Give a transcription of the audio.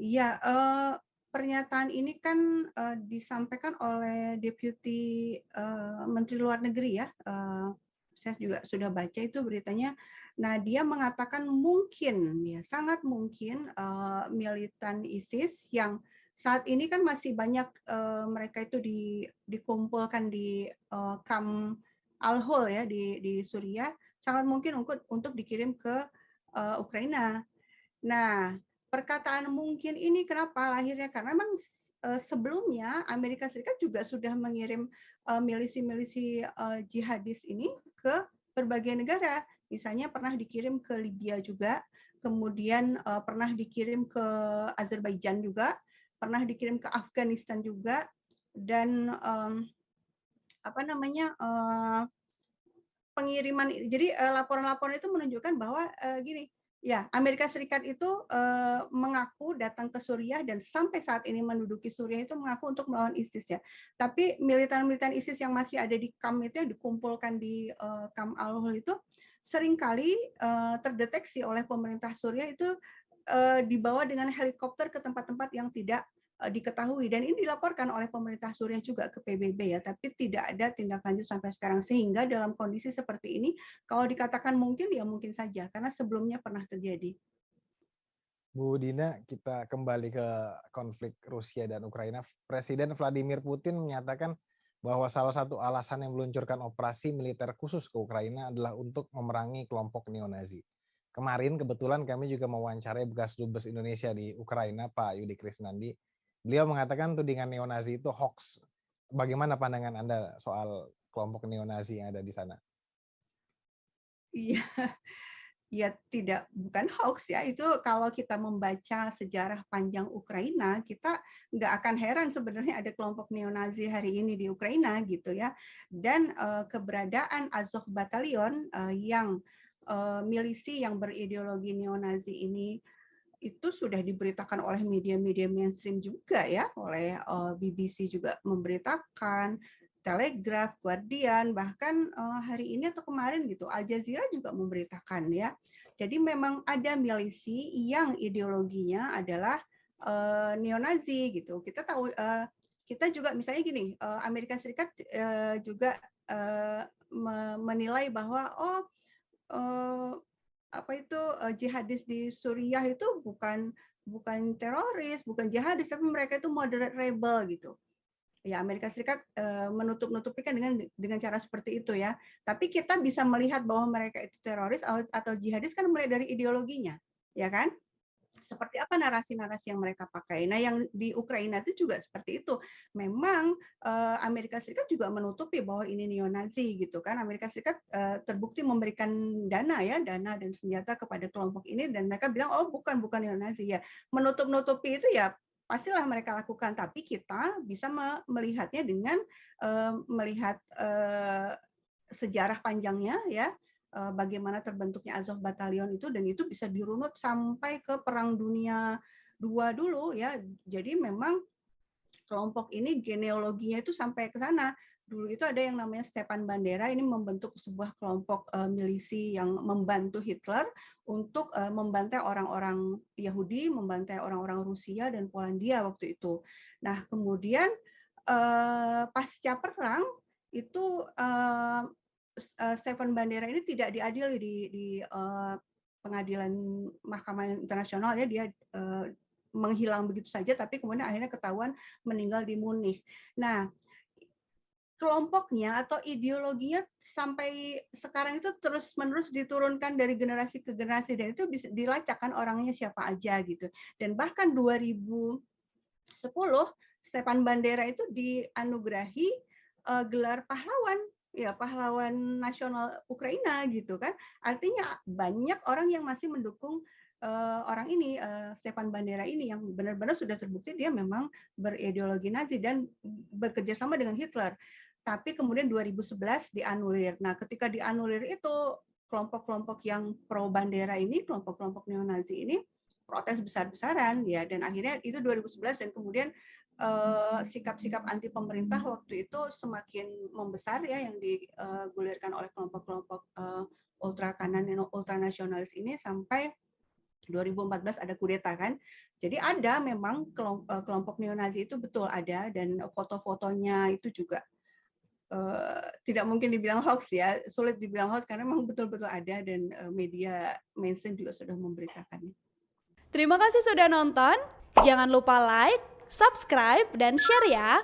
Iya, pernyataan ini kan, disampaikan oleh Deputi, Menteri Luar Negeri ya, saya juga sudah baca itu beritanya. Nah, dia mengatakan mungkin, ya sangat mungkin, militan ISIS yang saat ini kan masih banyak, mereka itu dikumpulkan di, kamp Al-Hol ya di Suriah, sangat mungkin untuk dikirim ke, Ukraina. Nah, perkataan mungkin ini kenapa lahirnya? Karena memang sebelumnya Amerika Serikat juga sudah mengirim milisi-milisi jihadis ini ke berbagai negara. Misalnya pernah dikirim ke Libya juga, kemudian pernah dikirim ke Azerbaijan juga, pernah dikirim ke Afghanistan juga, dan apa namanya pengiriman, jadi laporan-laporan itu menunjukkan bahwa gini, ya Amerika Serikat itu mengaku datang ke Suriah dan sampai saat ini menduduki Suriah itu mengaku untuk melawan ISIS ya. Tapi militan-militan ISIS yang masih ada di kamp itu yang dikumpulkan di kamp Al-Hol itu seringkali terdeteksi oleh pemerintah Suriah itu dibawa dengan helikopter ke tempat-tempat yang tidak diketahui, dan ini dilaporkan oleh pemerintah Suriah juga ke PBB ya, tapi tidak ada tindak lanjut sampai sekarang, sehingga dalam kondisi seperti ini kalau dikatakan mungkin ya mungkin saja karena sebelumnya pernah terjadi. Bu Dina, kita kembali ke konflik Rusia dan Ukraina. Presiden Vladimir Putin menyatakan bahwa salah satu alasan yang meluncurkan operasi militer khusus ke Ukraina adalah untuk memerangi kelompok neonazi. Kemarin kebetulan kami juga mewawancarai bekas dubes Indonesia di Ukraina, Pak Yudi Krisnandi. Beliau mengatakan tudingan neonazi itu hoax. Bagaimana pandangan Anda soal kelompok neonazi yang ada di sana? Iya, ya tidak, bukan hoax ya, itu kalau kita membaca sejarah panjang Ukraina, kita nggak akan heran sebenarnya ada kelompok neonazi hari ini di Ukraina gitu ya. Dan keberadaan Azov Battalion yang milisi yang berideologi neonazi ini itu sudah diberitakan oleh media-media mainstream juga ya, oleh BBC juga memberitakan, Telegraph, Guardian, bahkan hari ini atau kemarin gitu, Al Jazeera juga memberitakan ya. Jadi memang ada milisi yang ideologinya adalah neo-Nazi gitu. Kita tahu, kita juga misalnya gini, Amerika Serikat juga menilai bahwa eh, apa itu jihadis di Suriah itu bukan teroris, bukan jihadis, tapi mereka itu moderate rebel gitu. Ya, Amerika Serikat menutup-nutupikan dengan cara seperti itu ya. Tapi kita bisa melihat bahwa mereka itu teroris atau jihadis kan mulai dari ideologinya, ya kan? Seperti apa narasi-narasi yang mereka pakai. Nah, yang di Ukraina itu juga seperti itu. Memang Amerika Serikat juga menutupi bahwa ini neo-Nazi gitu kan. Amerika Serikat terbukti memberikan dana ya, dana dan senjata kepada kelompok ini, dan mereka bilang oh bukan neo-Nazi ya. Menutup-nutupi itu ya pastilah mereka lakukan, tapi kita bisa melihatnya dengan melihat sejarah panjangnya ya, bagaimana terbentuknya Azov Battalion itu, dan itu bisa dirunut sampai ke Perang Dunia II dulu ya. Jadi memang kelompok ini genealoginya itu sampai ke sana. Dulu itu ada yang namanya Stepan Bandera, ini membentuk sebuah kelompok milisi yang membantu Hitler untuk membantai orang-orang Yahudi, membantai orang-orang Rusia dan Polandia waktu itu. Nah, kemudian pasca perang itu Stefan Bandera ini tidak diadili di pengadilan Mahkamah Internasional ya, dia menghilang begitu saja, tapi kemudian akhirnya ketahuan meninggal di Munich. Nah, kelompoknya atau ideologinya sampai sekarang itu terus-menerus diturunkan dari generasi ke generasi, dan itu bisa dilacakkan orangnya siapa aja gitu. Dan bahkan 2010 Stepan Bandera itu dianugerahi gelar pahlawan, ya pahlawan nasional Ukraina gitu kan. Artinya banyak orang yang masih mendukung orang ini, Stepan Bandera ini, yang benar-benar sudah terbukti dia memang berideologi Nazi dan bekerja sama dengan Hitler. Tapi kemudian 2011 dianulir. Nah, ketika dianulir itu kelompok-kelompok yang pro Bandera ini, kelompok-kelompok neo-Nazi ini protes besar-besaran ya, dan akhirnya itu 2011, dan kemudian sikap-sikap anti pemerintah waktu itu semakin membesar ya, yang digulirkan oleh kelompok-kelompok ultra kanan dan ultra nasionalis ini, sampai 2014 ada kudeta kan. Jadi ada memang kelompok neonazi itu betul ada, dan foto-fotonya itu juga tidak mungkin dibilang hoax ya, sulit dibilang hoax karena memang betul-betul ada, dan media mainstream juga sudah memberitakannya. Terima kasih sudah nonton. Jangan lupa like, subscribe, dan share ya.